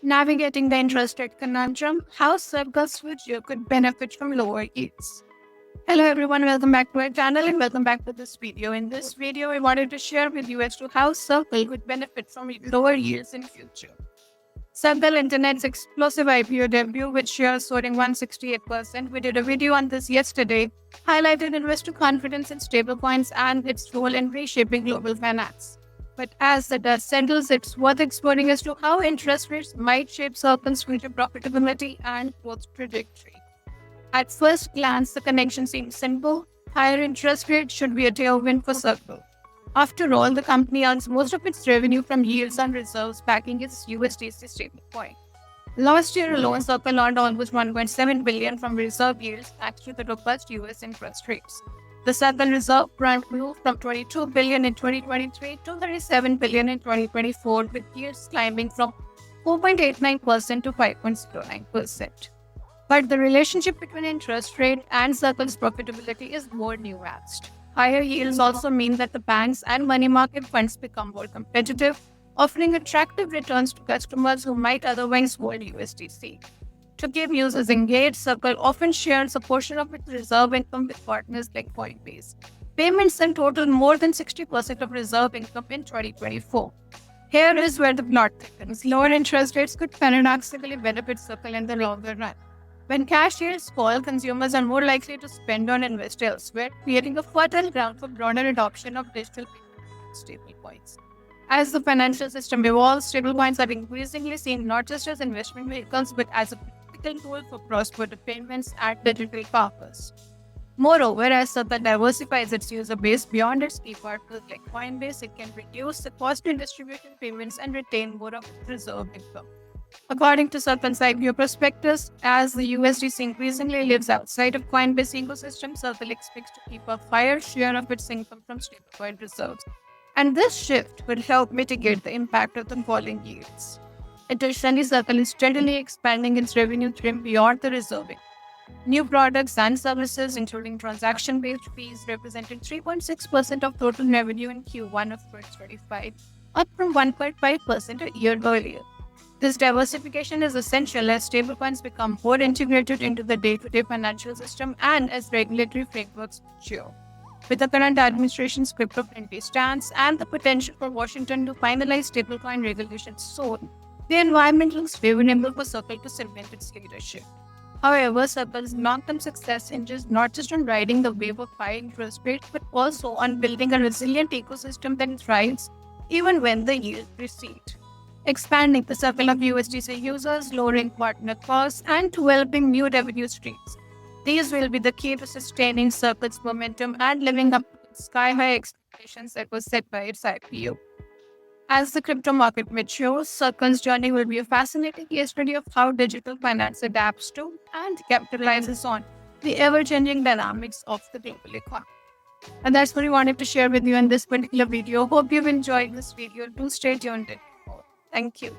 Navigating the interest rate conundrum, how Circle's future could benefit from lower yields. Hello everyone, welcome back to our channel and welcome back to this video. In this video, I wanted to share with you as to how Circle could benefit from lower yields in future. Circle Internet's explosive IPO debut with shares soaring 168%. We did a video on this yesterday, highlighted investor confidence in stablecoins and its role in reshaping global finance. But as the dust settles, it's worth exploring as to how interest rates might shape Circle's future profitability and growth trajectory. At first glance, the connection seems simple. Higher interest rates should be a tailwind for Circle. After all, the company earns most of its revenue from yields and reserves backing its USDC stablecoin. Last year alone, Circle earned almost $1.7 billion from reserve yields thanks to the robust US interest rates. The Circle Reserve grew from $22 billion in 2023 to $37 billion in 2024, with yields climbing from 4.89% to 5.09%. But the relationship between interest rate and Circle's profitability is more nuanced. Higher yields also mean that the banks and money market funds become more competitive, offering attractive returns to customers who might otherwise hold USDC. To keep users engaged, Circle often shares a portion of its reserve income with partners like Coinbase. Payments in total more than 60% of reserve income in 2024. Here is where the plot thickens. Lower interest rates could paradoxically benefit Circle in the longer run. When cash yields fall, consumers are more likely to spend or invest elsewhere, creating a fertile ground for broader adoption of digital stablecoins. As the financial system evolves, stablecoins are increasingly seen not just as investment vehicles but as a practical tool for cross-border payments and digital commerce. Moreover, as Circle diversifies its user base beyond its key partners like Coinbase, it can reduce the cost in distributing payments and retain more of its reserve income. According to Circle's IPO prospectus, as the USDC increasingly lives outside of Coinbase ecosystem, Circle expects to keep a higher share of its income from stablecoin reserves. And this shift will help mitigate the impact of the falling yields. Additionally, Circle is steadily expanding its revenue stream beyond the reserving. New products and services, including transaction-based fees, represented 3.6% of total revenue in Q1 of 2025, up from 1.5% a year earlier. This diversification is essential as stablecoins become more integrated into the day-to-day financial system and as regulatory frameworks mature. With the current administration's crypto-friendly stance and the potential for Washington to finalize stablecoin regulations soon, the environment looks favorable for Circle to cement its leadership. However, Circle's long-term success hinges not just on riding the wave of high interest rates, but also on building a resilient ecosystem that thrives even when the yields recede. Expanding the circle of USDC users, lowering partner costs, and developing new revenue streams. These will be the key to sustaining Circle's momentum and living up to the sky-high expectations that were set by its IPO. As the crypto market matures, Circle's journey will be a fascinating case study of how digital finance adapts to and capitalizes on the ever-changing dynamics of the global economy. And that's what we wanted to share with you in this particular video. Hope you've enjoyed this video. Do stay tuned. Thank you.